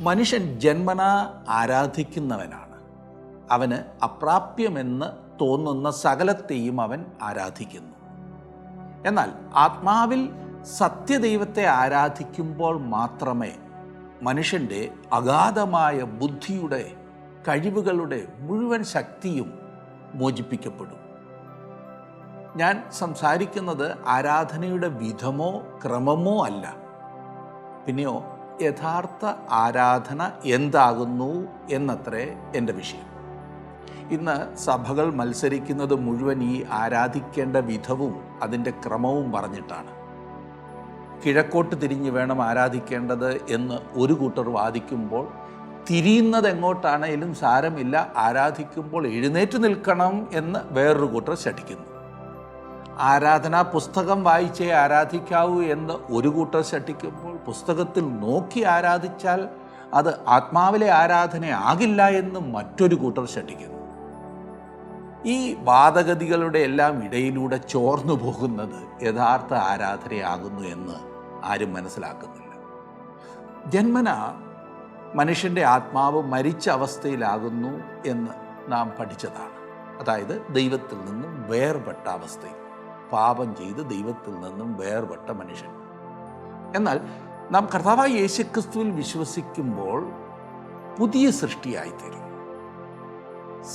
മനുഷ്യൻ ജന്മനാ ആരാധിക്കുന്നവനാണ്. അവന് അപ്രാപ്യമെന്ന് തോന്നുന്ന സകലത്തെയും അവൻ ആരാധിക്കുന്നു. എന്നാൽ ആത്മാവിൽ സത്യദൈവത്തെ ആരാധിക്കുമ്പോൾ മാത്രമേ മനുഷ്യൻ്റെ അഗാധമായ ബുദ്ധിയുടെ കഴിവുകളുടെ മുഴുവൻ ശക്തിയും മോചിപ്പിക്കപ്പെടൂ. ഞാൻ സംസാരിക്കുന്നത് ആരാധനയുടെ വിധമോ ക്രമമോ അല്ല. പിന്നെയോ യഥാർത്ഥ ആരാധന എന്താകുന്നു എന്നത്രേ എൻ്റെ വിഷയം. ഇന്ന് സഭകൾ മത്സരിക്കുന്നത് മുഴുവൻ ഈ ആരാധിക്കേണ്ട വിധവും അതിൻ്റെ ക്രമവും പറഞ്ഞിട്ടാണ്. കിഴക്കോട്ട് തിരിഞ്ഞ് വേണം ആരാധിക്കേണ്ടത് എന്ന് ഒരു കൂട്ടർ വാദിക്കുമ്പോൾ, തിരിയുന്നത് എങ്ങോട്ടാണേലും സാരമില്ല, ആരാധിക്കുമ്പോൾ എഴുന്നേറ്റ് നിൽക്കണം എന്ന് വേറൊരു കൂട്ടർ ശഠിക്കുന്നു. ആരാധനാ പുസ്തകം വായിച്ചേ ആരാധിക്കാവൂ എന്ന് ഒരു കൂട്ടർ ശഠിക്കുമ്പോൾ, പുസ്തകത്തിൽ നോക്കി ആരാധിച്ചാൽ അത് ആത്മാവിലെ ആരാധനയാകില്ല എന്ന് മറ്റൊരു കൂട്ടർ ശഠിക്കുന്നു. ഈ വാദഗതികളുടെ എല്ലാം ഇടയിലൂടെ ചോർന്നു പോകുന്നത് യഥാർത്ഥ ആരാധനയാകുന്നു എന്ന് ആരും മനസ്സിലാക്കുന്നില്ല. ജന്മന മനുഷ്യൻ്റെ ആത്മാവ് മരിച്ച അവസ്ഥയിലാകുന്നു എന്ന് നാം പഠിച്ചതാണ്. അതായത് ദൈവത്തിൽ നിന്നും വേർപെട്ട അവസ്ഥയിൽ, പാപം ചെയ്ത് ദൈവത്തിൽ നിന്നും വേർപെട്ട മനുഷ്യൻ. എന്നാൽ നാം കർത്താവായ യേശുക്രിസ്തുവിൽ വിശ്വസിക്കുമ്പോൾ പുതിയ സൃഷ്ടിയായിത്തീരും.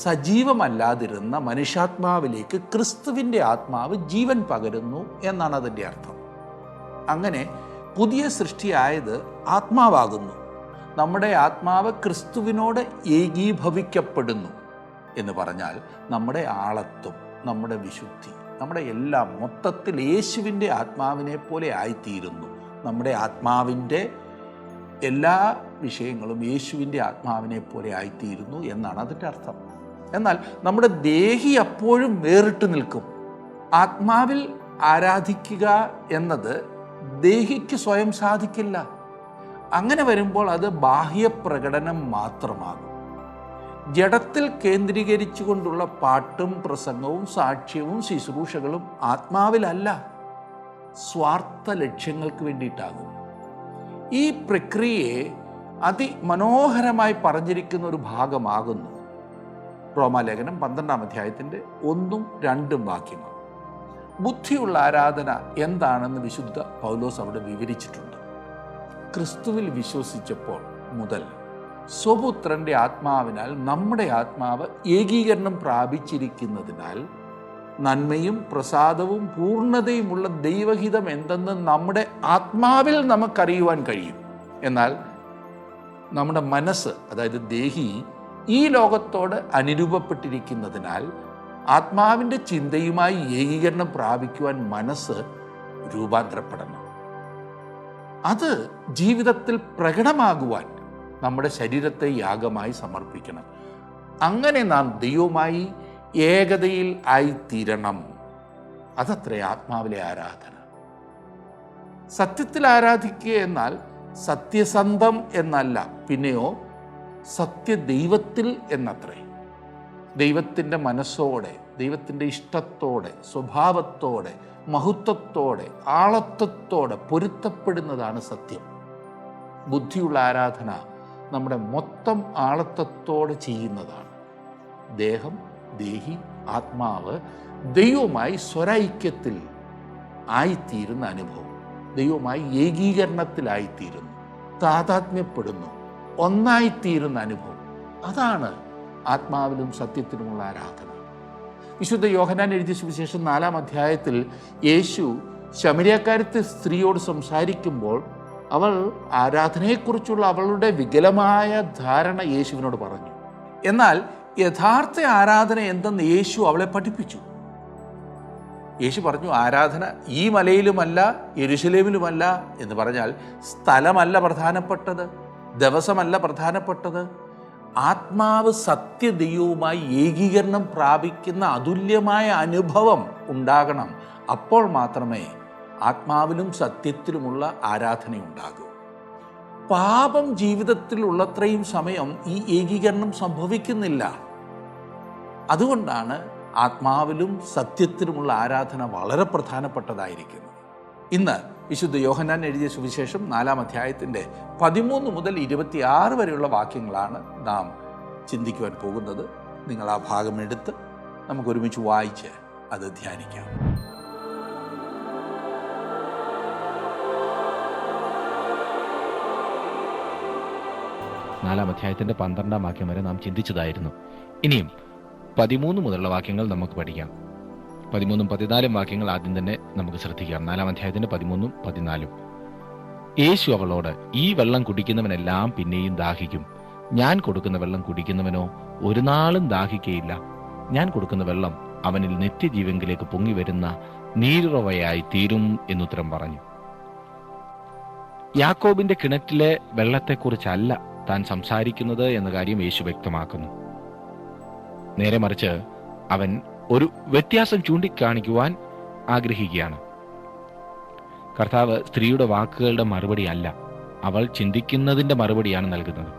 സജീവമല്ലാതിരുന്ന മനുഷ്യാത്മാവിലേക്ക് ക്രിസ്തുവിൻ്റെ ആത്മാവ് ജീവൻ പകരുന്നു എന്നാണ് അതിൻ്റെ അർത്ഥം. അങ്ങനെ പുതിയ സൃഷ്ടിയായത് ആത്മാവാകുന്നു. നമ്മുടെ ആത്മാവ് ക്രിസ്തുവിനോട് ഏകീഭവിക്കപ്പെടുന്നു എന്ന് പറഞ്ഞാൽ നമ്മുടെ ആളത്വം, നമ്മുടെ വിശുദ്ധി, നമ്മുടെ എല്ലാം മൊത്തത്തിൽ യേശുവിൻ്റെ ആത്മാവിനെ പോലെ ആയിത്തീരുന്നു. നമ്മുടെ ആത്മാവിൻ്റെ എല്ലാ വിഷയങ്ങളും യേശുവിൻ്റെ ആത്മാവിനെ പോലെ ആയിത്തീരുന്നു എന്നാണ് അതിൻ്റെ അർത്ഥം. എന്നാൽ നമ്മുടെ ദേഹി അപ്പോഴും വേറിട്ട് നിൽക്കും. ആത്മാവിൽ ആരാധിക്കുക എന്നത് ദേഹിക്ക് സ്വയം സാധിക്കില്ല. അങ്ങനെ വരുമ്പോൾ അത് ബാഹ്യപ്രകടനം മാത്രമാകും. ജഡത്തിൽ കേന്ദ്രീകരിച്ചുകൊണ്ടുള്ള പാട്ടും പ്രസംഗവും സാക്ഷ്യവും ശുശ്രൂഷകളും ആത്മാവിലല്ല, സ്വാർത്ഥ ലക്ഷ്യങ്ങൾക്ക് വേണ്ടിയിട്ടാകും. ഈ പ്രക്രിയയെ അതിമനോഹരമായി പറഞ്ഞിരിക്കുന്ന ഒരു ഭാഗമാകുന്നു റോമാലേഖനം 12-ാം അധ്യായത്തിൻ്റെ 1-2 വാക്യങ്ങൾ. ബുദ്ധിയുള്ള ആരാധന എന്താണെന്ന് വിശുദ്ധ പൗലോസ് അവിടെ വിവരിച്ചിട്ടുണ്ട്. ക്രിസ്തുവിൽ വിശ്വസിച്ചപ്പോൾ മുതൽ സ്വപുത്രൻ്റെ ആത്മാവിനാൽ നമ്മുടെ ആത്മാവ് ഏകീകരണം പ്രാപിച്ചിരിക്കുന്നതിനാൽ നന്മയും പ്രസാദവും പൂർണ്ണതയുമുള്ള ദൈവഹിതം എന്തെന്ന് നമ്മുടെ ആത്മാവിൽ നമുക്കറിയുവാൻ കഴിയും. എന്നാൽ നമ്മുടെ മനസ്സ്, അതായത് ദേഹി, ഈ ലോകത്തോട് അനുരൂപപ്പെട്ടിരിക്കുന്നതിനാൽ ആത്മാവിൻ്റെ ചിന്തയുമായി ഏകീകരണം പ്രാപിക്കുവാൻ മനസ്സ് രൂപാന്തരപ്പെടണം. അത് ജീവിതത്തിൽ പ്രകടമാകുവാൻ നമ്മുടെ ശരീരത്തെ യാഗമായി സമർപ്പിക്കണം. അങ്ങനെ നാം ദൈവവുമായി ഏകതയിൽ ആയിത്തീരണം. അതത്രേ ആത്മാവിലെ ആരാധന. സത്യത്തിൽ ആരാധിക്കുക എന്നാൽ സത്യസന്ധം എന്നല്ല, പിന്നെയോ സത്യദൈവത്തിൽ എന്നത്രേ. ദൈവത്തിൻ്റെ മനസ്സോടെ, ദൈവത്തിൻ്റെ ഇഷ്ടത്തോടെ, സ്വഭാവത്തോടെ, മഹത്വത്തോടെ, ആളത്വത്തോടെ പൊരുത്തപ്പെടുന്നതാണ് സത്യം. ബുദ്ധിയുള്ള ആരാധന നമ്മുടെ മൊത്തം ആളത്വത്തോടെ ചെയ്യുന്നതാണ്. ദേഹം, ദേഹി, ആത്മാവ് ദൈവവുമായി സ്വരൈക്യത്തിൽ ആയിത്തീരുന്ന അനുഭവം, ദൈവവുമായി ഏകീകരണത്തിലായിത്തീരുന്നു, താതാത്മ്യപ്പെടുന്നു, ഒന്നായിത്തീരുന്ന അനുഭവം. അതാണ് ആത്മാവിലും സത്യത്തിലുമുള്ള ആരാധന. വിശുദ്ധ യോഹന്നാൻ എഴുതിയ സുവിശേഷം 4-ാം അധ്യായത്തിൽ യേശു ശമരിയക്കാരത്തെ സ്ത്രീയോട് സംസാരിക്കുമ്പോൾ അവൾ ആരാധനയെക്കുറിച്ചുള്ള അവളുടെ വികലമായ ധാരണ യേശുവിനോട് പറഞ്ഞു. എന്നാൽ യഥാർത്ഥ ആരാധന എന്തെന്ന് യേശു അവളെ പഠിപ്പിച്ചു. യേശു പറഞ്ഞു, ആരാധന ഈ മലയിലുമല്ല യെരുശലേമിലുമല്ല എന്ന് പറഞ്ഞാൽ സ്ഥലമല്ല പ്രധാനപ്പെട്ടത്, ദിവസമല്ല പ്രധാനപ്പെട്ടത്. ആത്മാവ് സത്യദൈവവുമായി ഏകീകരണം പ്രാപിക്കുന്ന അതുല്യമായ അനുഭവം ഉണ്ടാകണം. അപ്പോൾ മാത്രമേ ആത്മാവിലും സത്യത്തിലുമുള്ള ആരാധനയുണ്ടാകൂ. പാപം ജീവിതത്തിൽ ഉള്ളത്രയും സമയം ഈ ഏകീകരണം സംഭവിക്കുന്നില്ല. അതുകൊണ്ടാണ് ആത്മാവിലും സത്യത്തിലുമുള്ള ആരാധന വളരെ പ്രധാനപ്പെട്ടതായിരിക്കുന്നത്. ഇന്ന് വിശുദ്ധ യോഹന്നാൻ എഴുതിയ സുവിശേഷം 4-ാം അധ്യായത്തിൻ്റെ 13 മുതൽ 26 വരെയുള്ള വാക്യങ്ങളാണ് നാം ചിന്തിക്കുവാൻ പോകുന്നത്. നിങ്ങൾ ആ ഭാഗം എടുത്ത് നമുക്കൊരുമിച്ച് വായിച്ച് അത് ധ്യാനിക്കാം. 4-ാം അധ്യായത്തിൻ്റെ 12-ാം വാക്യം വരെ നാം ചിന്തിച്ചതായിരുന്നു. ഇനിയും 13 മുതലുള്ള വാക്യങ്ങൾ നമുക്ക് പഠിക്കാം. 13ഉം 14ഉം വാക്യങ്ങൾ ആദ്യം തന്നെ നമുക്ക് ശ്രദ്ധിക്കാം. 4-ാം അധ്യായത്തിൻ്റെ 13ഉം 14ഉം. യേശു അവളോട്, ഈ വെള്ളം കുടിക്കുന്നവനെല്ലാം പിന്നെയും ദാഹിക്കും. ഞാൻ കൊടുക്കുന്ന വെള്ളം കുടിക്കുന്നവനോ ഒരു നാളും ദാഹിക്കയില്ല. ഞാൻ കൊടുക്കുന്ന വെള്ളം അവനിൽ നിത്യജീവങ്കിലേക്ക് പൊങ്ങി വരുന്ന നീരുറവയായി തീരും എന്നുത്തരം പറഞ്ഞു. യാക്കോബിന്റെ കിണറ്റിലെ വെള്ളത്തെക്കുറിച്ചല്ല താൻ സംസാരിക്കുന്നത് എന്ന കാര്യം യേശു വ്യക്തമാക്കുന്നു. നേരെ മറിച്ച് അവൻ ഒരു വ്യത്യാസം ചൂണ്ടിക്കാണിക്കുവാൻ ആഗ്രഹിക്കുകയാണ്. കർത്താവ് സ്ത്രീയുടെ വാക്കുകളുടെ മറുപടി അല്ല, അവൾ ചിന്തിക്കുന്നതിന്റെ മറുപടിയാണ് നൽകുന്നത്.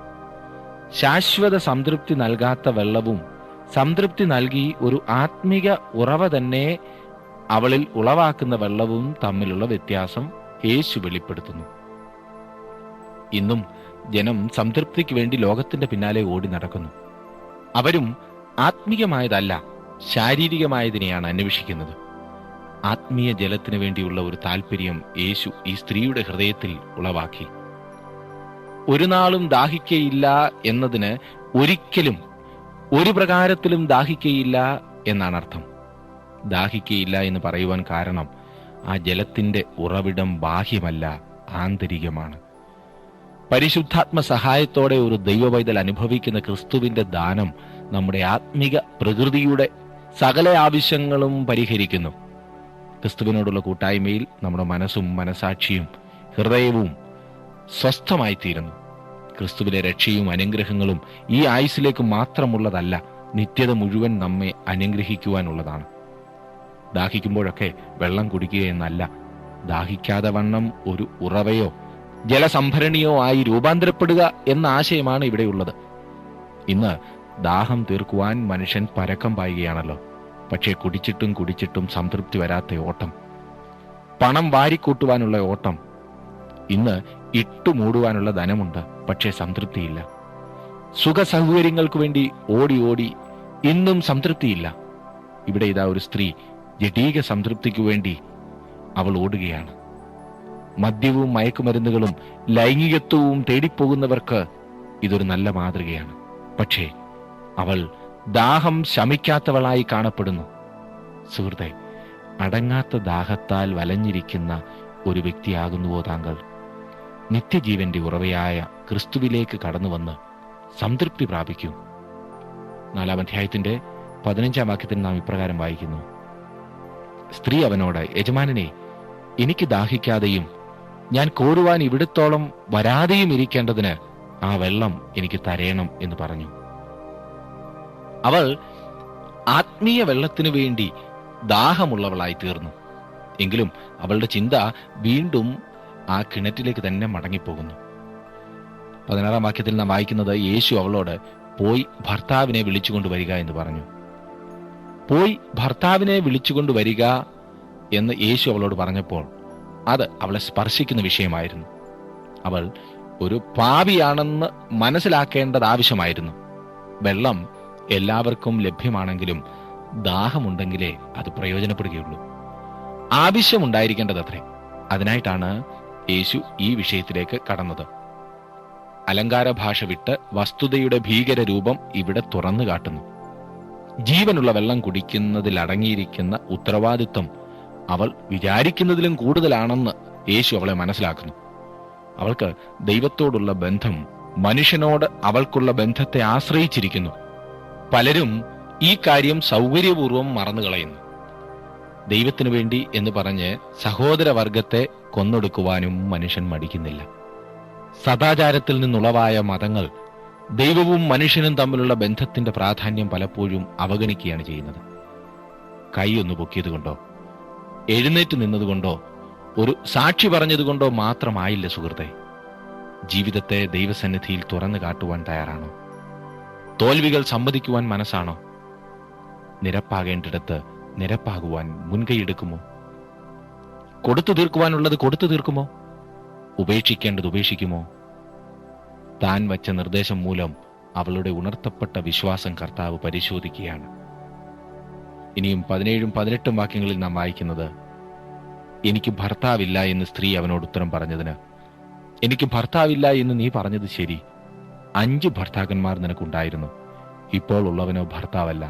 ശാശ്വത സംതൃപ്തി നൽകാത്ത വെള്ളവും സംതൃപ്തി നൽകി ഒരു ആത്മീക ഉറവ തന്നെ അവളിൽ ഉളവാക്കുന്ന വെള്ളവും തമ്മിലുള്ള വ്യത്യാസം യേശു വെളിപ്പെടുത്തുന്നു. ഇന്നും ജനം സംതൃപ്തിക്ക് വേണ്ടി ലോകത്തിന്റെ പിന്നാലെ ഓടി നടക്കുന്നു. അവരും ആത്മീയമായതല്ല, ശാരീരികമായതിനെയാണ് അന്വേഷിക്കുന്നത്. ആത്മീയ ജലത്തിന് വേണ്ടിയുള്ള ഒരു താല്പര്യം യേശു ഈ സ്ത്രീയുടെ ഹൃദയത്തിൽ ഉളവാക്കി. ഒരു നാളും ദാഹിക്കയില്ല എന്നതിന് ഒരിക്കലും ഒരു പ്രകാരത്തിലും ദാഹിക്കയില്ല എന്നാണ് അർത്ഥം. ദാഹിക്കയില്ല എന്ന് പറയുവാൻ കാരണം ആ ജലത്തിന്റെ ഉറവിടം ബാഹ്യമല്ല, ആന്തരികമാണ്. പരിശുദ്ധാത്മ സഹായത്തോടെ ഒരു ദൈവവൈതൽ അനുഭവിക്കുന്ന ക്രിസ്തുവിന്റെ ദാനം നമ്മുടെ ആത്മിക പ്രകൃതിയുടെ സകല ആവശ്യങ്ങളും പരിഹരിക്കുന്നു. ക്രിസ്തുവിനോടുള്ള കൂട്ടായ്മയിൽ നമ്മുടെ മനസ്സും മനസാക്ഷിയും ഹൃദയവും സ്വസ്ഥമായിത്തീരുന്നു. ക്രിസ്തുവിലെ രക്ഷയും അനുഗ്രഹങ്ങളും ഈ ആയുസ്സിലേക്ക് മാത്രമുള്ളതല്ല, നിത്യത മുഴുവൻ നമ്മെ അനുഗ്രഹിക്കുവാനുള്ളതാണ്. ദാഹിക്കുമ്പോഴൊക്കെ വെള്ളം കുടിക്കുക എന്നല്ല, ദാഹിക്കാതെ വണ്ണം ഒരു ഉറവയോ ജലസംഭരണിയോ ആയി രൂപാന്തരപ്പെടുക എന്ന ആശയമാണ് ഇവിടെയുള്ളത്. ഇന്ന് ദാഹം തീർക്കുവാൻ മനുഷ്യൻ പരക്കം പായുകയാണല്ലോ. പക്ഷേ കുടിച്ചിട്ടും കുടിച്ചിട്ടും സംതൃപ്തി വരാത്ത ഓട്ടം, പണം വാരിക്കൂട്ടുവാനുള്ള ഓട്ടം. ഇന്ന് ഇട്ടുമൂടുവാനുള്ള ധനമുണ്ട്, പക്ഷേ സംതൃപ്തിയില്ല. സുഖ സൗകര്യങ്ങൾക്ക് വേണ്ടി ഓടി ഓടി ഇന്നും സംതൃപ്തിയില്ല. ഇവിടെ ഇതാ ഒരു സ്ത്രീ ജഡീക സംതൃപ്തിക്കു വേണ്ടി അവൾ ഓടുകയാണ്. മദ്യവും മയക്കുമരുന്നുകളും ലൈംഗികത്വവും തേടിപ്പോകുന്നവർക്ക് ഇതൊരു നല്ല മാതൃകയാണ്. പക്ഷേ അവൾ ദാഹം ശമിക്കാത്തവളായി കാണപ്പെടുന്നു. സുഹൃത്തെ, അടങ്ങാത്ത ദാഹത്താൽ വലഞ്ഞിരിക്കുന്ന ഒരു വ്യക്തിയാകുന്നുവോ താങ്കൾ? നിത്യജീവന്റെ ഉറവയായ ക്രിസ്തുവിലേക്ക് കടന്നുവന്ന് സംതൃപ്തി പ്രാപിക്കൂ. 4-ാം അധ്യായത്തിന്റെ 15-ാം വാക്യത്തിൽ നാം ഇപ്രകാരം വായിക്കുന്നു. സ്ത്രീ അവനോട്, യജമാനനെ, എനിക്ക് ദാഹിക്കാതെയും ഞാൻ കോരുവാൻ ഇവിടത്തോളം വരാതെയും ഇരിക്കേണ്ടതിന് ആ വെള്ളം എനിക്ക് തരേണം എന്ന് പറഞ്ഞു. അവൾ ആത്മീയ വെള്ളത്തിനു വേണ്ടി ദാഹമുള്ളവളായി തീർന്നു. എങ്കിലും അവളുടെ ചിന്ത വീണ്ടും ആ കിണറ്റിലേക്ക് തന്നെ മടങ്ങിപ്പോകുന്നു. 16-ാം വാക്യത്തിൽ നാം വായിക്കുന്നത്, യേശു അവളോട്, പോയി ഭർത്താവിനെ വിളിച്ചുകൊണ്ടുവരിക എന്ന് പറഞ്ഞു. പോയി ഭർത്താവിനെ വിളിച്ചുകൊണ്ടുവരിക എന്ന് യേശു അവളോട് പറഞ്ഞപ്പോൾ അത് അവളെ സ്പർശിക്കുന്ന വിഷയമായിരുന്നു. അവൾ ഒരു പാപിയാണെന്ന് മനസ്സിലാക്കേണ്ടത് ആവശ്യമായിരുന്നു. വെള്ളം എല്ലാവർക്കും ലഭ്യമാണെങ്കിലും ദാഹമുണ്ടെങ്കിലേ അത് പ്രയോജനപ്പെടുകയുള്ളൂ. ആവശ്യമുണ്ടായിരിക്കേണ്ടതത്രേ. അതിനായിട്ടാണ് യേശു ഈ വിഷയത്തിലേക്ക് കടന്നത്. അലങ്കാര ഭാഷ വിട്ട് വസ്തുതയുടെ ഭീകര രൂപം ഇവിടെ തുറന്നു കാട്ടുന്നു. ജീവനുള്ള വെള്ളം കുടിക്കുന്നതിൽ അടങ്ങിയിരിക്കുന്ന ഉത്തരവാദിത്വം അവൾ വിചാരിക്കുന്നതിലും കൂടുതലാണെന്ന് യേശു അവളെ മനസ്സിലാക്കുന്നു. അവൾക്ക് ദൈവത്തോടുള്ള ബന്ധം മനുഷ്യനോട് അവൾക്കുള്ള ബന്ധത്തെ ആശ്രയിച്ചിരിക്കുന്നു. പലരും ഈ കാര്യം സൗകര്യപൂർവ്വം മറന്നുകളയുന്നു. ദൈവത്തിനു വേണ്ടി എന്ന് പറഞ്ഞ് സഹോദരവർഗത്തെ കൊന്നൊടുക്കുവാനും മനുഷ്യൻ മടിക്കുന്നില്ല. സദാചാരത്തിൽ നിന്നുളവായ മതങ്ങൾ ദൈവവും മനുഷ്യനും തമ്മിലുള്ള ബന്ധത്തിന്റെ പ്രാധാന്യം പലപ്പോഴും അവഗണിക്കുകയാണ് ചെയ്യുന്നത്. കൈ ഒന്ന് പൊക്കിയതുകൊണ്ടോ എഴുന്നേറ്റ് നിന്നതുകൊണ്ടോ ഒരു സാക്ഷി പറഞ്ഞതുകൊണ്ടോ മാത്രമായില്ല സുഹൃത്തെ. ജീവിതത്തെ ദൈവസന്നിധിയിൽ തുറന്നു കാട്ടുവാൻ തയ്യാറാണോ? തോൽവികൾ സമ്മതിക്കുവാൻ മനസ്സാണോ? നിരപ്പാകേണ്ടിടത്ത് നിരപ്പാകുവാൻ മുൻകൈയെടുക്കുമോ? കൊടുത്തു തീർക്കുവാനുള്ളത് കൊടുത്തു തീർക്കുമോ? ഉപേക്ഷിക്കേണ്ടത് ഉപേക്ഷിക്കുമോ? താൻ വച്ച നിർദ്ദേശം മൂലം അവളുടെ ഉണർത്തപ്പെട്ട വിശ്വാസം കർത്താവ് പരിശോധിക്കുകയാണ്. ഇനിയും 17ഉം 18ഉം വാക്യങ്ങളിൽ നാം വായിക്കുന്നത്, എനിക്ക് ഭർത്താവില്ല എന്ന് സ്ത്രീ അവനോട് ഉത്തരം പറഞ്ഞതിന്, എനിക്ക് ഭർത്താവില്ല എന്ന് നീ പറഞ്ഞത് ശരി. 5 ഭർത്താക്കന്മാർ നിനക്കുണ്ടായിരുന്നു, ഇപ്പോൾ ഉള്ളവനോ ഭർത്താവല്ല.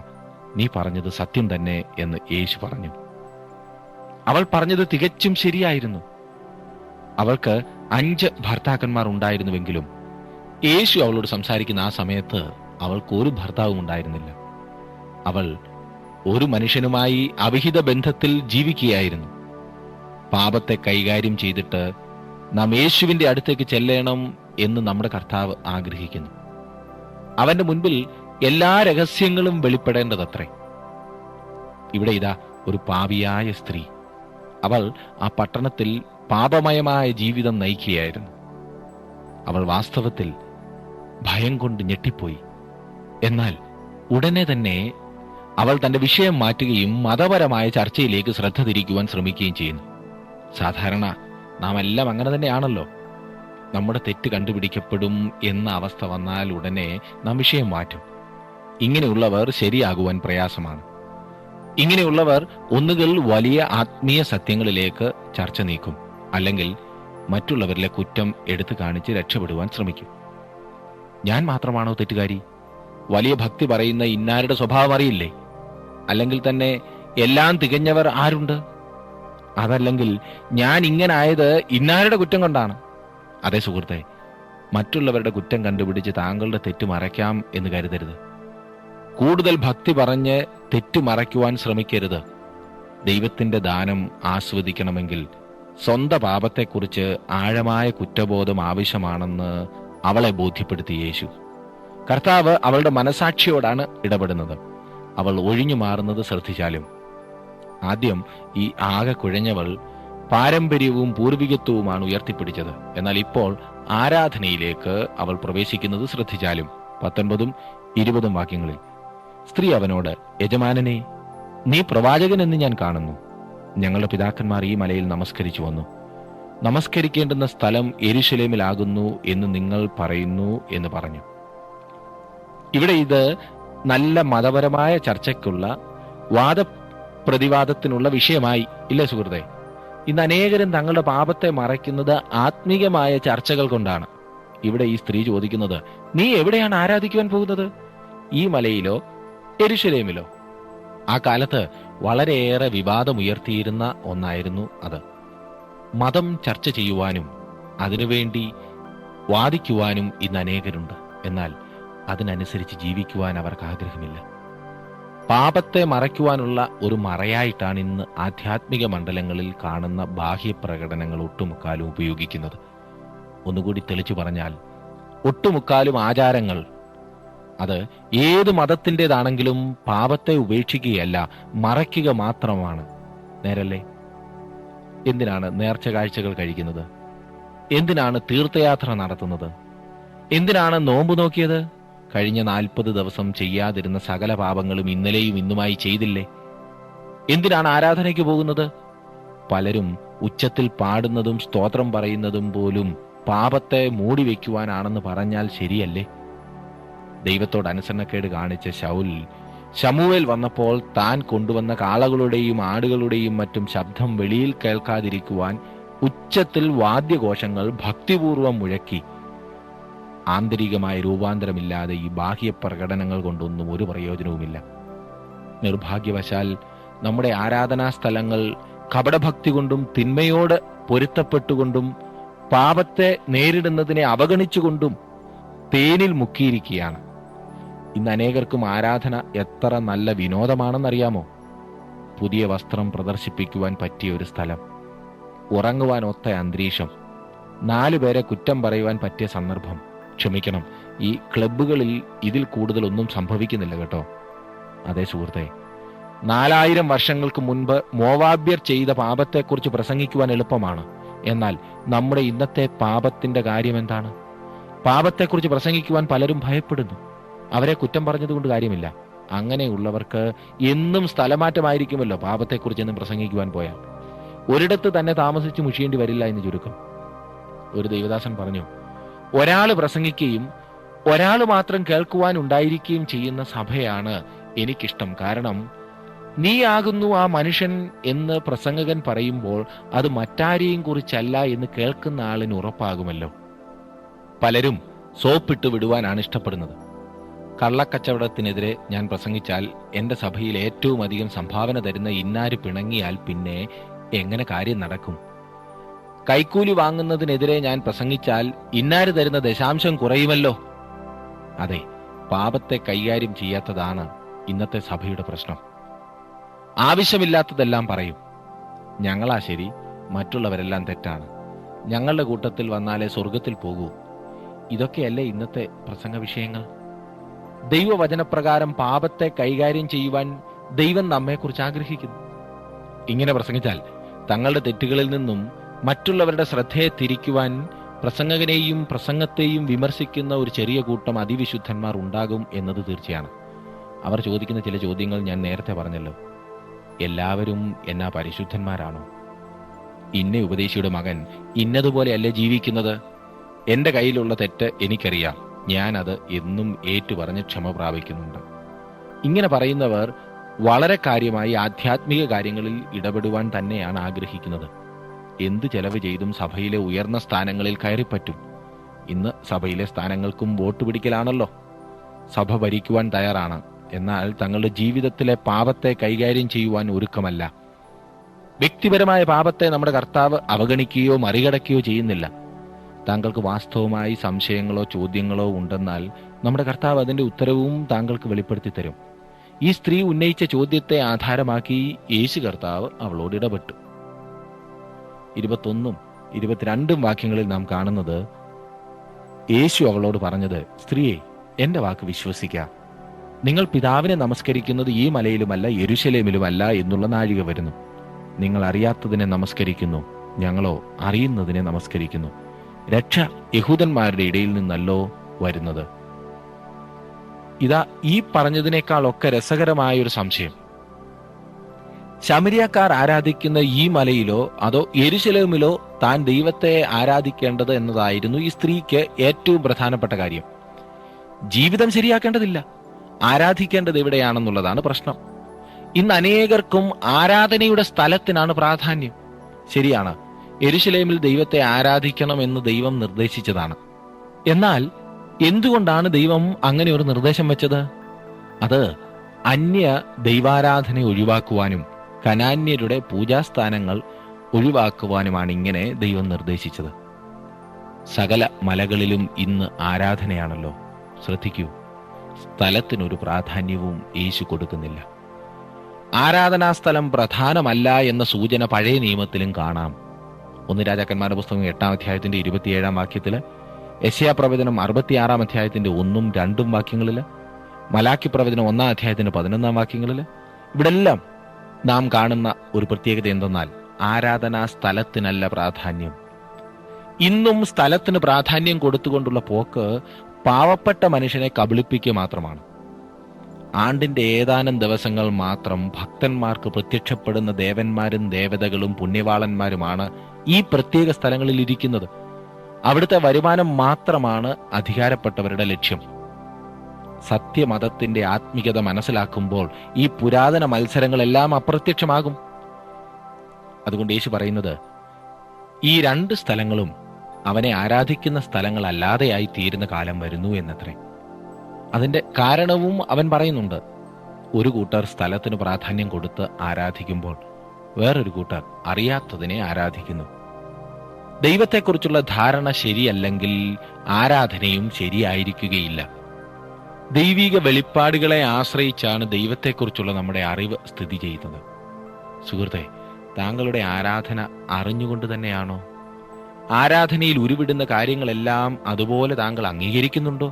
നീ പറഞ്ഞത് സത്യം തന്നെ എന്ന് യേശു പറഞ്ഞു. അവൾ പറഞ്ഞത് തികച്ചും ശരിയായിരുന്നു. അവൾക്ക് 5 ഭർത്താക്കന്മാർ ഉണ്ടായിരുന്നുവെങ്കിലും യേശു അവളോട് സംസാരിക്കുന്ന ആ സമയത്ത് അവൾക്ക് ഒരു ഭർത്താവും ഉണ്ടായിരുന്നില്ല. അവൾ ഒരു മനുഷ്യനുമായി അവിഹിത ബന്ധത്തിൽ ജീവിക്കുകയായിരുന്നു. പാപത്തെ കൈകാര്യം ചെയ്തിട്ട് നാം യേശുവിന്റെ അടുത്തേക്ക് ചെല്ലണം എന്ന് നമ്മുടെ കർത്താവ് ആഗ്രഹിക്കുന്നു. അവന്റെ മുൻപിൽ എല്ലാ രഹസ്യങ്ങളും വെളിപ്പെടേണ്ടതത്രേ. ഇവിടെ ഇതാ ഒരു പാപിയായ സ്ത്രീ. അവൾ ആ പട്ടണത്തിൽ പാപമയമായ ജീവിതം നയിക്കുകയായിരുന്നു. അവൾ വാസ്തവത്തിൽ ഭയം കൊണ്ട് ഞെട്ടിപ്പോയി. എന്നാൽ ഉടനെ തന്നെ അവൾ തന്റെ വിഷയം മാറ്റുകയും മതപരമായ ചർച്ചയിലേക്ക് ശ്രദ്ധ തിരിക്കുവാൻ ശ്രമിക്കുകയും ചെയ്യുന്നു. സാധാരണ നാം എല്ലാം അങ്ങനെ തന്നെയാണല്ലോ. നമ്മുടെ തെറ്റ് കണ്ടുപിടിക്കപ്പെടും എന്ന അവസ്ഥ വന്നാൽ ഉടനെ നാം വിഷയം മാറ്റും. ഇങ്ങനെയുള്ളവർ ശരിയാകുവാൻ പ്രയാസമാണ്. ഇങ്ങനെയുള്ളവർ ഒന്നുകിൽ വലിയ ആത്മീയ സത്യങ്ങളിലേക്ക് ചർച്ച നീക്കും, അല്ലെങ്കിൽ മറ്റുള്ളവരിലെ കുറ്റം എടുത്തു കാണിച്ച് രക്ഷപ്പെടുവാൻ ശ്രമിക്കും. ഞാൻ മാത്രമാണോ തെറ്റുകാരി? വലിയ ഭക്തി പറയുന്ന ഇന്നാരുടെ സ്വഭാവം അറിയില്ലേ? അല്ലെങ്കിൽ തന്നെ എല്ലാം തികഞ്ഞവർ ആരുണ്ട്? അതല്ലെങ്കിൽ ഞാൻ ഇങ്ങനായത് ഇന്നാരുടെ കുറ്റം കൊണ്ടാണ്. അതേ സുഹൃത്തെ, മറ്റുള്ളവരുടെ കുറ്റം കണ്ടുപിടിച്ച് താങ്കളുടെ തെറ്റ് മറയ്ക്കാം എന്ന് കരുതരുത്. കൂടുതൽ ഭക്തി പറഞ്ഞ് തെറ്റ് മറയ്ക്കുവാൻ ശ്രമിക്കരുത്. ദൈവത്തിന്റെ ദാനം ആസ്വദിക്കണമെങ്കിൽ സ്വന്തം പാപത്തെക്കുറിച്ച് ആഴമായ കുറ്റബോധം ആവശ്യമാണെന്ന് അവളെ ബോധ്യപ്പെടുത്തി യേശു. കർത്താവ് അവളുടെ മനസാക്ഷിയോടാണ് ഇടപെടുന്നത്. അവൾ ഒഴിഞ്ഞു മാറുന്നത് ശ്രദ്ധിച്ചാലും. ആദ്യം ഈ ആകെ കുഴഞ്ഞവൾ പാരമ്പര്യവും പൂർവികത്വവുമാണ് ഉയർത്തിപ്പിടിച്ചത്. എന്നാൽ ഇപ്പോൾ ആരാധനയിലേക്ക് അവൾ പ്രവേശിക്കുന്നത് ശ്രദ്ധിച്ചാലും. 19ഉം 20ഉം വാക്യങ്ങളിൽ സ്ത്രീ അവനോട്, യജമാനനെ, നീ പ്രവാചകൻ എന്ന് ഞാൻ കാണുന്നു. ഞങ്ങളുടെ പിതാക്കന്മാർ ഈ മലയിൽ നമസ്കരിച്ചു വന്നു. നമസ്കരിക്കേണ്ടുന്ന സ്ഥലം യെരുശലേമിലാകുന്നു എന്ന് നിങ്ങൾ പറയുന്നു എന്ന് പറഞ്ഞു. ഇവിടെ ഇത് നല്ല മതപരമായ ചർച്ചയ്ക്കുള്ള വാദപ്രതിവാദത്തിനുള്ള വിഷയമായി ഇല്ലേ സുഹൃത്തെ? ഇന്ന് അനേകരും തങ്ങളുടെ പാപത്തെ മറയ്ക്കുന്നത് ആത്മീകമായ ചർച്ചകൾ കൊണ്ടാണ്. ഇവിടെ ഈ സ്ത്രീ ചോദിക്കുന്നത്, നീ എവിടെയാണ് ആരാധിക്കുവാൻ പോകുന്നത്? ഈ മലയിലോ യെരുശലേമിലോ? ആ കാലത്ത് വളരെയേറെ വിവാദമുയർത്തിയിരുന്ന ഒന്നായിരുന്നു അത്. മതം ചർച്ച ചെയ്യുവാനും അതിനുവേണ്ടി വാദിക്കുവാനും ഇന്ന് അനേകരുണ്ട്. എന്നാൽ അതിനനുസരിച്ച് ജീവിക്കുവാൻ അവർക്ക് ആഗ്രഹമില്ല. പാപത്തെ മറയ്ക്കുവാനുള്ള ഒരു മറയായിട്ടാണ് ഇന്ന് ആധ്യാത്മിക മണ്ഡലങ്ങളിൽ കാണുന്ന ബാഹ്യപ്രകടനങ്ങൾ ഒട്ടുമുക്കാലും ഉപയോഗിക്കുന്നത്. ഒന്നുകൂടി തെളിച്ചു പറഞ്ഞാൽ, ഒട്ടുമുക്കാലും ആചാരങ്ങൾ അത് ഏത് മതത്തിൻ്റെതാണെങ്കിലും പാപത്തെ ഉപേക്ഷിക്കുകയല്ല, മറയ്ക്കുക മാത്രമാണ്. നേരല്ലേ? എന്തിനാണ് നേർച്ച കാഴ്ചകൾ കഴിക്കുന്നത്? എന്തിനാണ് തീർത്ഥയാത്ര നടത്തുന്നത്? എന്തിനാണ് നോമ്പ് നോക്കിയത്? കഴിഞ്ഞ 40 ദിവസം ചെയ്യാതിരുന്ന സകല പാപങ്ങളും ഇന്നലെയും ഇന്നുമായി ചെയ്തില്ലേ? എന്തിനാണ് ആരാധനയ്ക്ക് പോകുന്നത്? പലരും ഉച്ചത്തിൽ പാടുന്നതും സ്തോത്രം പറയുന്നതും പോലും പാപത്തെ മൂടിവെക്കുവാനാണെന്ന് പറഞ്ഞാൽ ശരിയല്ലേ? ദൈവത്തോട് അനുസരണക്കേട് കാണിച്ച ശമൂവേൽ വന്നപ്പോൾ താൻ കൊണ്ടുവന്ന കാളകളുടെയും ആടുകളുടെയും മറ്റും ശബ്ദം വെളിയിൽ കേൾക്കാതിരിക്കുവാൻ ഉച്ചത്തിൽ വാദ്യഘോഷങ്ങൾ ഭക്തിപൂർവം മുഴക്കി. ആന്തരികമായ രൂപാന്തരമില്ലാതെ ഈ ബാഹ്യ പ്രകടനങ്ങൾ കൊണ്ടൊന്നും ഒരു പ്രയോജനവുമില്ല. നിർഭാഗ്യവശാൽ നമ്മുടെ ആരാധനാ സ്ഥലങ്ങൾ കപടഭക്തി കൊണ്ടും തിന്മയോട് പൊരുത്തപ്പെട്ടുകൊണ്ടും പാപത്തെ നേരിടുന്നതിനെ അവഗണിച്ചുകൊണ്ടും തേനിൽ മുക്കിയിരിക്കുകയാണ്. ഇന്ന് അനേകർക്കും ആരാധന എത്ര നല്ല വിനോദമാണെന്നറിയാമോ? പുതിയ വസ്ത്രം പ്രദർശിപ്പിക്കുവാൻ പറ്റിയ ഒരു സ്ഥലം, ഉറങ്ങുവാൻ ഒത്ത അന്തരീക്ഷം, 4 പേരെ കുറ്റം പറയുവാൻ പറ്റിയ സന്ദർഭം. ക്ഷമിക്കണം, ഈ ക്ലബ്ബുകളിൽ ഇതിൽ കൂടുതലൊന്നും സംഭവിക്കുന്നില്ല കേട്ടോ. അതേ സുഹൃത്തെ, 4000 വർഷങ്ങൾക്ക് മുൻപ് മോവാബ്യർ ചെയ്ത പാപത്തെക്കുറിച്ച് പ്രസംഗിക്കുവാൻ എളുപ്പമാണ്. എന്നാൽ നമ്മുടെ ഇന്നത്തെ പാപത്തിന്റെ കാര്യം എന്താണ്? പാപത്തെക്കുറിച്ച് പ്രസംഗിക്കുവാൻ പലരും ഭയപ്പെടുന്നു. അവരെ കുറ്റം പറഞ്ഞതുകൊണ്ട് കാര്യമില്ല. അങ്ങനെയുള്ളവർക്ക് എന്നും സ്ഥലമാറ്റമായിരിക്കുമല്ലോ പാപത്തെക്കുറിച്ച് എന്നും പ്രസംഗിക്കുവാൻ പോയാൽ. ഒരിടത്ത് തന്നെ താമസിച്ച് മുഷിയേണ്ടി വരില്ല എന്ന് ചുരുക്കം. ഒരു ദൈവദാസൻ പറഞ്ഞു, ഒരാൾ പ്രസംഗിക്കുകയും ഒരാൾ മാത്രം കേൾക്കുവാൻ ഉണ്ടായിരിക്കുകയും ചെയ്യുന്ന സഭയാണ് എനിക്കിഷ്ടം. കാരണം നീ ആകുന്നു ആ മനുഷ്യൻ എന്ന് പ്രസംഗകൻ പറയുമ്പോൾ അത് മറ്റാരെയും കുറിച്ചല്ല എന്ന് കേൾക്കുന്ന ആളിന് ഉറപ്പാകുമല്ലോ. പലരും സോപ്പിട്ട് വിടുവാനാണ് ഇഷ്ടപ്പെടുന്നത്. കള്ളക്കച്ചവടത്തിനെതിരെ ഞാൻ പ്രസംഗിച്ചാൽ എൻ്റെ സഭയിൽ ഏറ്റവും അധികം സംഭാവന തരുന്ന ഇന്നാര് പിണങ്ങിയാൽ പിന്നെ എങ്ങനെ കാര്യം നടക്കും? കൈക്കൂലി വാങ്ങുന്നതിനെതിരെ ഞാൻ പ്രസംഗിച്ചാൽ ഇന്നാര് തരുന്ന ദശാംശം കുറയുമല്ലോ. അതെ, പാപത്തെ കൈകാര്യം ചെയ്യാത്തതാണ് ഇന്നത്തെ സഭയുടെ പ്രശ്നം. ആവശ്യമില്ലാത്തതെല്ലാം പറയും. ഞങ്ങളാ ശരി, മറ്റുള്ളവരെല്ലാം തെറ്റാണ്, ഞങ്ങളുടെ കൂട്ടത്തിൽ വന്നാലേ സ്വർഗത്തിൽ പോകൂ. ഇതൊക്കെയല്ലേ ഇന്നത്തെ പ്രസംഗ വിഷയങ്ങൾ? ദൈവവചനപ്രകാരം പാപത്തെ കൈകാര്യം ചെയ്യുവാൻ ദൈവം നമ്മെക്കുറിച്ച് ആഗ്രഹിക്കുന്നു. ഇങ്ങനെ പ്രസംഗിച്ചാൽ തങ്ങളുടെ തെറ്റുകളിൽ നിന്നും മറ്റുള്ളവരുടെ ശ്രദ്ധയെ തിരിക്കുവാൻ പ്രസംഗകനെയും പ്രസംഗത്തെയും വിമർശിക്കുന്ന ഒരു ചെറിയ കൂട്ടം അതിവിശുദ്ധന്മാർ ഉണ്ടാകും എന്നത് തീർച്ചയാണ്. അവർ ചോദിക്കുന്ന ചില ചോദ്യങ്ങൾ ഞാൻ നേരത്തെ പറഞ്ഞല്ലോ. എല്ലാവരും എന്നാ പരിശുദ്ധന്മാരാണോ? ഇന്ന ഉപദേശിയുടെ മകൻ ഇന്നതുപോലെയല്ലേ ജീവിക്കുന്നത്? എൻ്റെ കയ്യിലുള്ള തെറ്റ് എനിക്കറിയാം, ഞാനത് എന്നും ഏറ്റുപറഞ്ഞ് ക്ഷമ പ്രാപിക്കുന്നുണ്ട്. ഇങ്ങനെ പറയുന്നവർ വളരെ കാര്യമായി ആധ്യാത്മിക കാര്യങ്ങളിൽ ഇടപെടുവാൻ തന്നെയാണ് ആഗ്രഹിക്കുന്നത്. എന്ത് ചെലവ് ചെയ്തും സഭയിലെ ഉയർന്ന സ്ഥാനങ്ങളിൽ കയറിപ്പറ്റും. ഇന്ന് സഭയിലെ സ്ഥാനങ്ങൾക്കും വോട്ട് പിടിക്കലാണല്ലോ. സഭ ഭരിക്കുവാൻ തയ്യാറാണ്, എന്നാൽ തങ്ങളുടെ ജീവിതത്തിലെ പാപത്തെ കൈകാര്യം ചെയ്യുവാൻ ഒരുക്കമല്ല. വ്യക്തിപരമായ പാപത്തെ നമ്മുടെ കർത്താവ് അവഗണിക്കുകയോ മറികടക്കുകയോ ചെയ്യുന്നില്ല. താങ്കൾക്ക് വാസ്തവമായി സംശയങ്ങളോ ചോദ്യങ്ങളോ ഉണ്ടെന്നാൽ നമ്മുടെ കർത്താവ് അതിന്റെ ഉത്തരവും താങ്കൾക്ക് വെളിപ്പെടുത്തി തരും. ഈ സ്ത്രീ ഉന്നയിച്ച ചോദ്യത്തെ ആധാരമാക്കി യേശു കർത്താവ് അവളോട് ഇടപെട്ടു. 21 22 വാക്യങ്ങളിൽ നാം കാണുന്നത്, യേശു അവളോട് പറഞ്ഞത്, സ്ത്രീയെ, എന്റെ വാക്ക് വിശ്വസിക്ക. നിങ്ങൾ പിതാവിനെ നമസ്കരിക്കുന്നത് ഈ മലയിലുമല്ല യെരുശലേമിലുമല്ല എന്നുള്ള നാഴിക വരുന്നു. നിങ്ങൾ അറിയാത്തതിനെ നമസ്കരിക്കുന്നു, ഞങ്ങളോ അറിയുന്നതിനെ നമസ്കരിക്കുന്നു. രക്ഷ യഹൂദന്മാരുടെ ഇടയിൽ നിന്നല്ലോ വരുന്നത്. ഇതാ ഈ പറഞ്ഞതിനേക്കാളൊക്കെ രസകരമായൊരു സംശയം. ശമരിയക്കാർ ആരാധിക്കുന്ന ഈ മലയിലോ അതോ യെരുശലേമിലോ താൻ ദൈവത്തെ ആരാധിക്കേണ്ടത് എന്നതായിരുന്നു ഈ സ്ത്രീക്ക് ഏറ്റവും പ്രധാനപ്പെട്ട കാര്യം. ജീവിതം ശരിയാക്കേണ്ടതില്ല, ആരാധിക്കേണ്ടത് എവിടെയാണെന്നുള്ളതാണ് പ്രശ്നം. ഇന്ന് അനേകർക്കും ആരാധനയുടെ സ്ഥലത്തിനാണ് പ്രാധാന്യം. ശരിയാണ്, യെരുശലേമിൽ ദൈവത്തെ ആരാധിക്കണം എന്ന് ദൈവം നിർദ്ദേശിച്ചതാണ്. എന്നാൽ എന്തുകൊണ്ടാണ് ദൈവം അങ്ങനെ ഒരു നിർദ്ദേശം വെച്ചത്? അത് അന്യ ദൈവാരാധന ഒഴിവാക്കുവാനും കനാന്യരുടെ പൂജാസ്ഥാനങ്ങൾ ഒഴിവാക്കുവാനുമാണ് ഇങ്ങനെ ദൈവം നിർദ്ദേശിച്ചത്. സകല മലകളിലും ഇന്ന് ആരാധനയാണല്ലോ. ശ്രദ്ധിക്കൂ, സ്ഥലത്തിനൊരു പ്രാധാന്യവും യേശു കൊടുക്കുന്നില്ല. ആരാധനാസ്ഥലം പ്രധാനമല്ല എന്ന സൂചന പഴയ നിയമത്തിലും കാണാം. 1 രാജാക്കന്മാരുടെ പുസ്തകം 8-ാം അധ്യായത്തിന്റെ 27-ാം വാക്യത്തില്, യെശയ്യാ പ്രവചനം 66-ാം അധ്യായത്തിന്റെ 1-2 വാക്യങ്ങളില്, മലാക്കി പ്രവചനം 1-ാം അധ്യായത്തിന്റെ 11-ാം വാക്യങ്ങളില്, ഇവിടെല്ലാം നാം കാണുന്ന ഒരു പ്രത്യേകത എന്തെന്നാൽ ആരാധനാ സ്ഥലത്തിനല്ല പ്രാധാന്യം. ഇന്നും സ്ഥലത്തിന് പ്രാധാന്യം കൊടുത്തുകൊണ്ടുള്ള പോക്ക് പാവപ്പെട്ട മനുഷ്യനെ കബളിപ്പിക്കുക മാത്രമാണ്. ആണ്ടിന്റെ ഏതാനും ദിവസങ്ങൾ മാത്രം ഭക്തന്മാർക്ക് പ്രത്യക്ഷപ്പെടുന്ന ദേവന്മാരും ദേവതകളും പുണ്യവാളന്മാരുമാണ് ഈ പ്രത്യേക സ്ഥലങ്ങളിൽ ഇരിക്കുന്നത്. അവിടുത്തെ വരുമാനം മാത്രമാണ് അധികാരപ്പെട്ടവരുടെ ലക്ഷ്യം. സത്യമതത്തിന്റെ ആത്മീയത മനസ്സിലാക്കുമ്പോൾ ഈ പുരാതന മത്സരങ്ങളെല്ലാം അപ്രത്യക്ഷമാകും. അതുകൊണ്ട് യേശു പറയുന്നത്, ഈ 2 സ്ഥലങ്ങളും അവനെ ആരാധിക്കുന്ന സ്ഥലങ്ങളല്ലാതെയായി തീരുന്ന കാലം വരുന്നു എന്നത്രേ. അതിന്റെ കാരണവും അവൻ പറയുന്നുണ്ട്. ഒരു കൂട്ടർ സ്ഥലത്തിന് പ്രാധാന്യം കൊടുത്ത് ആരാധിക്കുമ്പോൾ വേറൊരു കൂട്ടർ അറിയാത്തതിനെ ആരാധിക്കുന്നു. ദൈവത്തെക്കുറിച്ചുള്ള ധാരണ ശരിയല്ലെങ്കിൽ ആരാധനയും ശരിയായിരിക്കുകയില്ല. ദൈവിക വെളിപ്പാടുകളെ ആശ്രയിച്ചാണ് ദൈവത്തെക്കുറിച്ചുള്ള നമ്മുടെ അറിവ് സ്ഥിതി ചെയ്യുന്നത്. സുഹൃത്തെ, താങ്കളുടെ ആരാധന അറിഞ്ഞുകൊണ്ട് തന്നെയാണോ? ആരാധനയിൽ ഉരുവിടുന്ന കാര്യങ്ങളെല്ലാം അതുപോലെ താങ്കൾ അംഗീകരിക്കുന്നുണ്ടോ?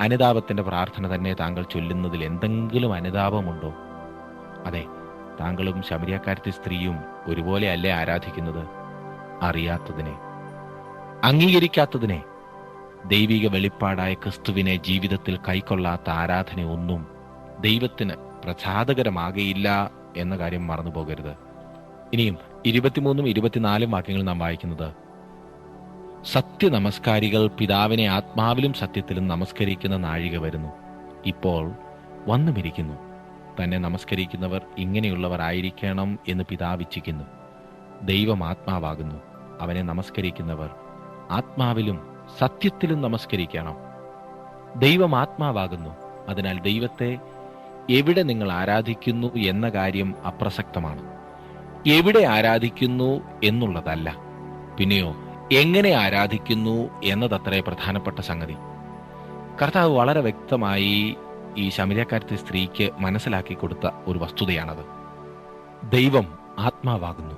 അനുതാപത്തിന്റെ പ്രാർത്ഥന തന്നെ താങ്കൾ ചൊല്ലുന്നതിൽ എന്തെങ്കിലും അനുതാപമുണ്ടോ? അതെ, താങ്കളും ശമരിയക്കാരത്തി സ്ത്രീയും ഒരുപോലെ അല്ലേ ആരാധിക്കുന്നത്? അറിയാത്തതിനെ, അംഗീകരിക്കാത്തതിനെ, ദൈവിക വെളിപ്പാടായ ക്രിസ്തുവിനെ ജീവിതത്തിൽ കൈക്കൊള്ളാത്ത ആരാധന ഒന്നും ദൈവത്തിന് പ്രസാദകരമാകയില്ല എന്ന കാര്യം മറന്നു പോകരുത്. ഇനിയും 23 24 വാക്യങ്ങൾ നാം വായിക്കുന്നത്, സത്യനമസ്കാരികൾ പിതാവിനെ ആത്മാവിലും സത്യത്തിലും നമസ്കരിക്കുന്ന നാഴിക വരുന്നു, ഇപ്പോൾ വന്നുമിരിക്കുന്നു. തന്നെ നമസ്കരിക്കുന്നവർ ഇങ്ങനെയുള്ളവർ ആയിരിക്കണം എന്ന് പിതാവ് ഇച്ഛിക്കുന്നു. ദൈവം ആത്മാവാകുന്നു. അവനെ നമസ്കരിക്കുന്നവർ ആത്മാവിലും സത്യത്തിലും നമസ്കരിക്കണം. ദൈവം ആത്മാവാകുന്നു. അതിനാൽ ദൈവത്തെ എവിടെ നിങ്ങൾ ആരാധിക്കുന്നു എന്ന കാര്യം അപ്രസക്തമാണ്. എവിടെ ആരാധിക്കുന്നു എന്നുള്ളതല്ല, പിന്നെയോ എങ്ങനെ ആരാധിക്കുന്നു എന്നതത്രേ പ്രധാനപ്പെട്ട സംഗതി. കർത്താവ് വളരെ വ്യക്തമായി ഈ ശമര്യക്കാരത്തെ സ്ത്രീക്ക് മനസ്സിലാക്കി കൊടുത്ത ഒരു വസ്തുതയാണത്. ദൈവം ആത്മാവാകുന്നു.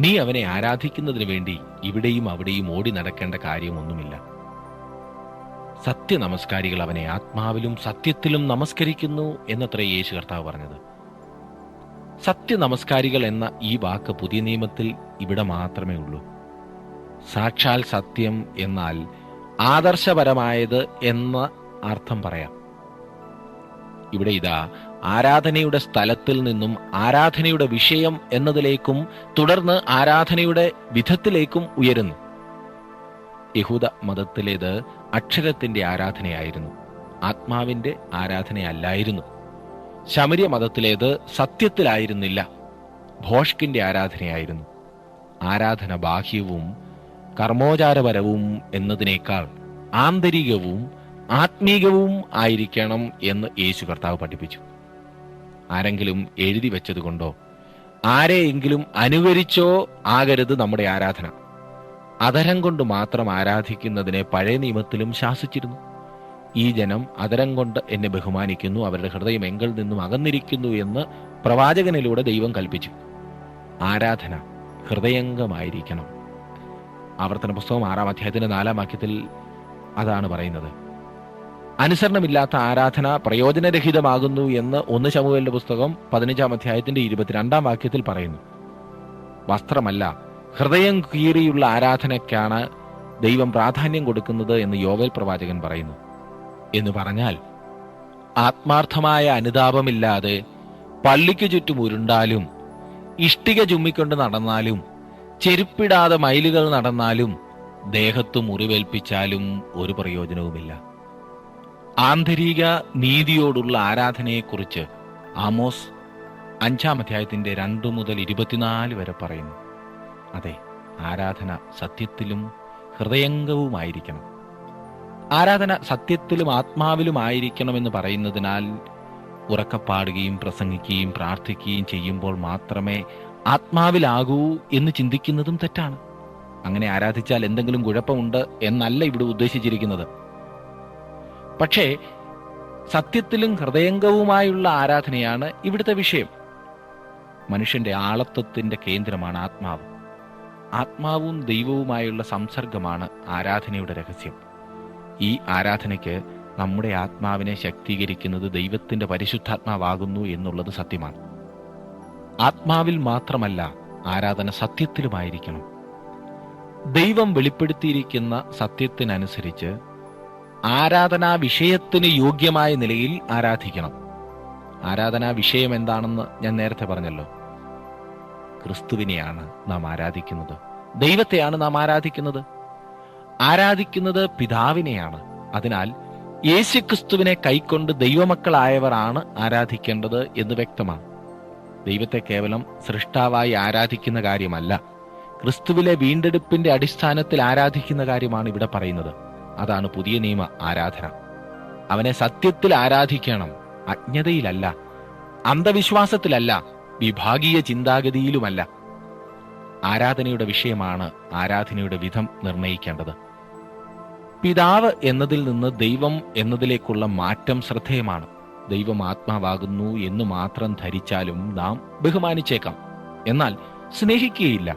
നീ അവനെ ആരാധിക്കുന്നതിന് വേണ്ടി ഇവിടെയും അവിടെയും ഓടി നടക്കേണ്ട കാര്യമൊന്നുമില്ല. സത്യനമസ്കാരികൾ അവനെ ആത്മാവിലും സത്യത്തിലും നമസ്കരിക്കുന്നു എന്നത്രേ യേശു കർത്താവ് പറഞ്ഞത്. സത്യനമസ്കാരികൾ എന്ന ഈ വാക്ക് പുതിയ നിയമത്തിൽ ഇവിടെ മാത്രമേ ഉള്ളൂ. സാക്ഷാൽ സത്യം എന്നാൽ ആദർശപരമായത് എന്ന അർത്ഥം പറയാം. ഇവിടെ ഇതാ ആരാധനയുടെ സ്ഥലത്തിൽ നിന്നും ആരാധനയുടെ വിഷയം എന്നതിലേക്കും തുടർന്ന് ആരാധനയുടെ വിധത്തിലേക്കും ഉയരുന്നു. യഹൂദ മതത്തിലേത് അക്ഷരത്തിന്റെ ആരാധനയായിരുന്നു, ആത്മാവിന്റെ ആരാധനയല്ലായിരുന്നു. ശമര്യ മതത്തിലേത് സത്യത്തിലായിരുന്നില്ല, ഭോഷ്കിന്റെ ആരാധനയായിരുന്നു. ആരാധന ബാഹ്യവും കർമ്മോചാരപരവും എന്നതിനേക്കാൾ ആന്തരികവും ആത്മീകവും ആയിരിക്കണം എന്ന് യേശു കർത്താവ് പഠിപ്പിച്ചു. ആരെങ്കിലും എഴുതി വെച്ചതുകൊണ്ടോ ആരെയെങ്കിലും അനുകരിച്ചോ ആകരുത് നമ്മുടെ ആരാധന. അധരം കൊണ്ട് മാത്രം ആരാധിക്കുന്നതിനെ പഴയ നിയമത്തിലും ശാസിച്ചിരുന്നു. ഈ ജനം അധരം കൊണ്ട് എന്നെ ബഹുമാനിക്കുന്നു, അവരുടെ ഹൃദയം എങ്കിൽ നിന്നും അകന്നിരിക്കുന്നു എന്ന് പ്രവാചകനിലൂടെ ദൈവം കൽപ്പിച്ചു. ആരാധന ഹൃദയംഗമായിരിക്കണം. ആവർത്തന പുസ്തകം 6-ാം അധ്യായത്തിന്റെ 4-ാം വാക്യത്തിൽ അതാണ് പറയുന്നത്. അനുസരണമില്ലാത്ത ആരാധന പ്രയോജനരഹിതമാകുന്നു എന്ന് 1 ശമൂവേലിന്റെ പുസ്തകം 15-ാം അധ്യായത്തിന്റെ 22-ാം വാക്യത്തിൽ പറയുന്നു. വസ്ത്രമല്ല, ഹൃദയം കീറിയുള്ള ആരാധനയ്ക്കാണ് ദൈവം പ്രാധാന്യം കൊടുക്കുന്നത് എന്ന് യോവേൽ പ്രവാചകൻ പറയുന്നു. എന്ന് പറഞ്ഞാൽ ആത്മാർത്ഥമായ അനുതാപമില്ലാതെ പള്ളിക്ക് ചുറ്റും ഉരുണ്ടാലും ഇഷ്ടിക ചുമ്മിക്കൊണ്ട് നടന്നാലും ചെരുപ്പിടാതെ മൈലുകൾ നടന്നാലും ദേഹത്തു മുറിവേൽപ്പിച്ചാലും ഒരു പ്രയോജനവുമില്ല. ആന്തരിക നീതിയോടുള്ള ആരാധനയെക്കുറിച്ച് ആമോസ് 5-ാം അധ്യായത്തിന്റെ 2 മുതൽ 24 വരെ പറയുന്നു. അതെ, ആരാധന സത്യത്തിലും ഹൃദയംഗവുമായിരിക്കണം. ആരാധന സത്യത്തിലും ആത്മാവിലുമായിരിക്കണമെന്ന് പറയുന്നതിനാൽ ഉറക്കപ്പാടുകയും പ്രസംഗിക്കുകയും പ്രാർത്ഥിക്കുകയും ചെയ്യുമ്പോൾ മാത്രമേ ആത്മാവിലാകൂ എന്ന് ചിന്തിക്കുന്നതും തെറ്റാണ്. അങ്ങനെ ആരാധിച്ചാൽ എന്തെങ്കിലും കുഴപ്പമുണ്ട് എന്നല്ല ഇവിടെ ഉദ്ദേശിച്ചിരിക്കുന്നത്. പക്ഷേ സത്യത്തിലും ഹൃദയംഗവുമായുള്ള ആരാധനയാണ് ഇവിടുത്തെ വിഷയം. മനുഷ്യന്റെ ആളത്വത്തിന്റെ കേന്ദ്രമാണ് ആത്മാവ്. ആത്മാവും ദൈവവുമായുള്ള സംസർഗമാണ് ആരാധനയുടെ രഹസ്യം. ഈ ആരാധനയ്ക്ക് നമ്മുടെ ആത്മാവിനെ ശക്തീകരിക്കുന്നത് ദൈവത്തിന്റെ പരിശുദ്ധാത്മാവാകുന്നു എന്നുള്ളത് സത്യമാണ്. ആത്മാവിൽ മാത്രമല്ല, ആരാധന സത്യത്തിലുമായിരിക്കണം. ദൈവം വെളിപ്പെടുത്തിയിരിക്കുന്ന സത്യത്തിനനുസരിച്ച് ആരാധനാ വിഷയത്തിന് യോഗ്യമായ നിലയിൽ ആരാധിക്കണം. ആരാധനാ വിഷയം എന്താണെന്ന് ഞാൻ നേരത്തെ പറഞ്ഞല്ലോ. ക്രിസ്തുവിനെയാണ് നാം ആരാധിക്കുന്നത്, ദൈവത്തെയാണ് നാം ആരാധിക്കുന്നത്. ആരാധിക്കുന്നത് പിതാവിനെയാണ്. അതിനാൽ യേശുക്രിസ്തുവിനെ കൈക്കൊണ്ട് ദൈവമക്കളായവർ ആണ് ആരാധിക്കേണ്ടത് എന്ന് വ്യക്തമാണ്. ദൈവത്തെ കേവലം സൃഷ്ടാവായി ആരാധിക്കുന്ന കാര്യമല്ല, ക്രിസ്തുവിലെ വീണ്ടെടുപ്പിന്റെ അടിസ്ഥാനത്തിൽ ആരാധിക്കുന്ന കാര്യമാണ് ഇവിടെ പറയുന്നത്. അതാണ് പുതിയ നിയമ ആരാധന. അവനെ സത്യത്തിൽ ആരാധിക്കണം, അജ്ഞതയിലല്ല, അന്ധവിശ്വാസത്തിലല്ല, വിഭാഗീയ ചിന്താഗതിയിലുമല്ല. ആരാധനയുടെ വിഷയമാണ് ആരാധനയുടെ വിധം നിർണയിക്കേണ്ടത്. പിതാവ് എന്നതിൽ നിന്ന് ദൈവം എന്നതിലേക്കുള്ള മാറ്റം ശ്രദ്ധേയമാണ്. ദൈവം ആത്മാവാകുന്നു എന്ന് മാത്രം ധരിച്ചാലും നാം ബഹുമാനിച്ചേക്കാം, എന്നാൽ സ്നേഹിക്കുകയില്ല.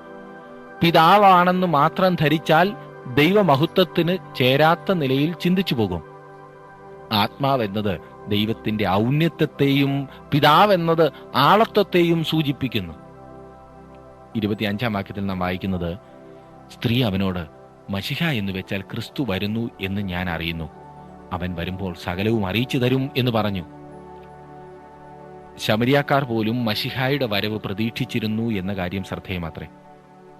പിതാവാണെന്ന് മാത്രം ധരിച്ചാൽ ദൈവമഹത്വത്തിന് ചേരാത്ത നിലയിൽ ചിന്തിച്ചു പോകും. ആത്മാവെന്നത് ദൈവത്തിന്റെ ഔന്നത്യത്തെയും പിതാവെന്നത് ആളത്വത്തെയും സൂചിപ്പിക്കുന്നു. 25-ാം വാക്യത്തിൽ നാം വായിക്കുന്നത്, സ്ത്രീ അവനോട്, മശിഹ എന്ന് വെച്ചാൽ ക്രിസ്തു വരുന്നു എന്ന് ഞാൻ അറിയുന്നു. അവൻ വരുമ്പോൾ സകലവും അറിയിച്ചു തരും എന്ന് പറഞ്ഞു. ശമരിയാക്കാർ പോലും മശിഹായുടെ വരവ് പ്രതീക്ഷിച്ചിരുന്നു എന്ന കാര്യം ശ്രദ്ധേയമാത്രേ.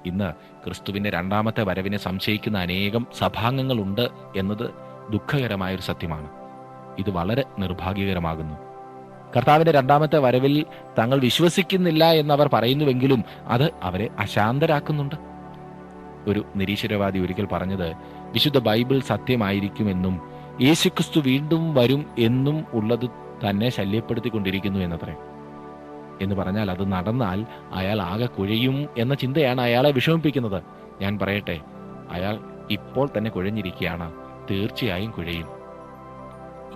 ഇന്ന് ക്രിസ്തുവിന്റെ രണ്ടാമത്തെ വരവിനെ സംശയിക്കുന്ന അനേകം സഭാംഗങ്ങളുണ്ട് എന്നത് ദുഃഖകരമായൊരു സത്യമാണ്. ഇത് വളരെ നിർഭാഗ്യകരമാകുന്നു. കർത്താവിന്റെ രണ്ടാമത്തെ വരവിൽ തങ്ങൾ വിശ്വസിക്കുന്നില്ല എന്നവർ പറയുന്നുവെങ്കിലും അത് അവരെ അശാന്തരാക്കുന്നുണ്ട്. ഒരു നിരീശ്വരവാദി ഒരിക്കൽ പറഞ്ഞത്, വിശുദ്ധ ബൈബിൾ സത്യമായിരിക്കുമെന്നും യേശുക്രിസ്തു വീണ്ടും വരും എന്നും ഉള്ളത് തന്നെ ശല്യപ്പെടുത്തിക്കൊണ്ടിരിക്കുന്നു എന്നത്രേ. എന്ന് പറഞ്ഞാൽ അത് നടന്നാൽ അയാൾ ആകെ കുഴയും എന്ന ചിന്തയാണ് അയാളെ വിഷമിപ്പിക്കുന്നത്. ഞാൻ പറയട്ടെ, അയാൾ ഇപ്പോൾ തന്നെ കുഴഞ്ഞിരിക്കുകയാണ്, തീർച്ചയായും കുഴയും.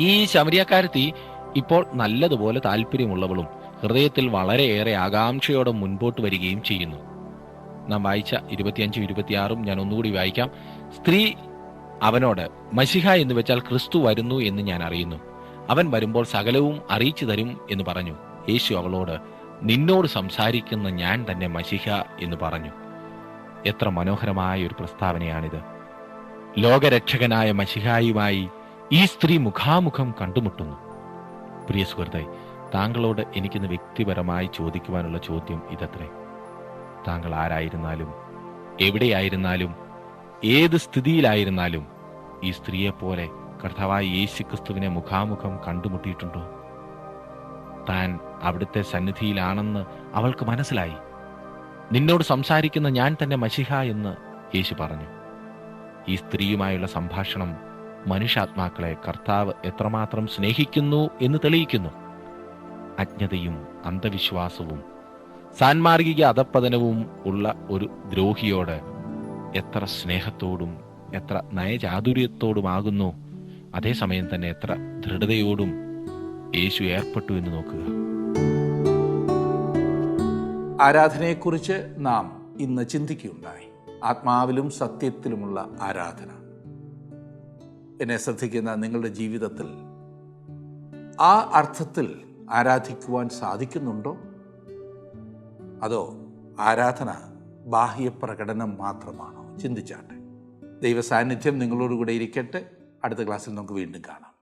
ഈ ശമരിയക്കാരത്തി ഇപ്പോൾ നല്ലതുപോലെ താല്പര്യമുള്ളവളും ഹൃദയത്തിൽ വളരെയേറെ ആകാംക്ഷയോടെ മുൻപോട്ട് വരികയും ചെയ്യുന്നു. നാം വായിച്ച 25, 26 ഞാൻ ഒന്നുകൂടി വായിക്കാം. സ്ത്രീ അവനോട്, മശിഹ എന്ന് വെച്ചാൽ ക്രിസ്തു വരുന്നു എന്ന് ഞാൻ അറിയുന്നു. അവൻ വരുമ്പോൾ സകലവും അറിയിച്ചു തരും എന്ന് പറഞ്ഞു. യേശു അവളോട്, നിന്നോട് സംസാരിക്കുന്ന ഞാൻ തന്നെ മശിഹ എന്ന് പറഞ്ഞു. എത്ര മനോഹരമായ ഒരു പ്രസ്താവനയാണിത്. ലോകരക്ഷകനായ മശിഹായുമായി ഈ സ്ത്രീ മുഖാമുഖം കണ്ടുമുട്ടുന്നു. പ്രിയ സുഹൃത്തേ, താങ്കളോട് എനിക്കിന്ന് വ്യക്തിപരമായി ചോദിക്കുവാനുള്ള ചോദ്യം ഇതത്രേ. താങ്കൾ ആരായിരുന്നാലും, എവിടെയായിരുന്നാലും, ഏത് സ്ഥിതിയിലായിരുന്നാലും ഈ സ്ത്രീയെപ്പോലെ കർത്താവായ യേശുക്രിസ്തുവിനെ മുഖാമുഖം കണ്ടുമുട്ടിയിട്ടുണ്ടോ? താൻ അവിടുത്തെ സന്നിധിയിലാണെന്ന് അവൾക്ക് മനസ്സിലായി. നിന്നോട് സംസാരിക്കുന്ന ഞാൻ തന്നെ മശിഹ എന്ന് യേശു പറഞ്ഞു. ഈ സ്ത്രീയുമായുള്ള സംഭാഷണം മനുഷ്യാത്മാക്കളെ കർത്താവ് എത്രമാത്രം സ്നേഹിക്കുന്നു എന്ന് തെളിയിക്കുന്നു. അജ്ഞതയും അന്ധവിശ്വാസവും സാൻമാർഗിക അധപ്പതനവും ഉള്ള ഒരു ദ്രോഹിയോട് എത്ര സ്നേഹത്തോടും എത്ര നയചാതുര്യത്തോടുമാകുന്നു, അതേസമയം തന്നെ എത്ര ദൃഢതയോടും യേശു ഏർപ്പെട്ടു എന്ന് നോക്കുക. ആരാധനയെക്കുറിച്ച് നാം ഇന്ന് ചിന്തിക്കുകയുണ്ടായി. ആത്മാവിലും സത്യത്തിലുമുള്ള ആരാധന. എന്നെ ശ്രദ്ധിക്കുന്ന നിങ്ങളുടെ ജീവിതത്തിൽ ആ അർത്ഥത്തിൽ ആരാധിക്കുവാൻ സാധിക്കുന്നുണ്ടോ? അതോ ആരാധന ബാഹ്യപ്രകടനം മാത്രമാണോ? ചിന്തിച്ചാട്ടെ. ദൈവ സാന്നിധ്യം നിങ്ങളോടുകൂടെ ഇരിക്കട്ടെ. അടുത്ത ക്ലാസ്സിൽ നമുക്ക് വീണ്ടും കാണാം.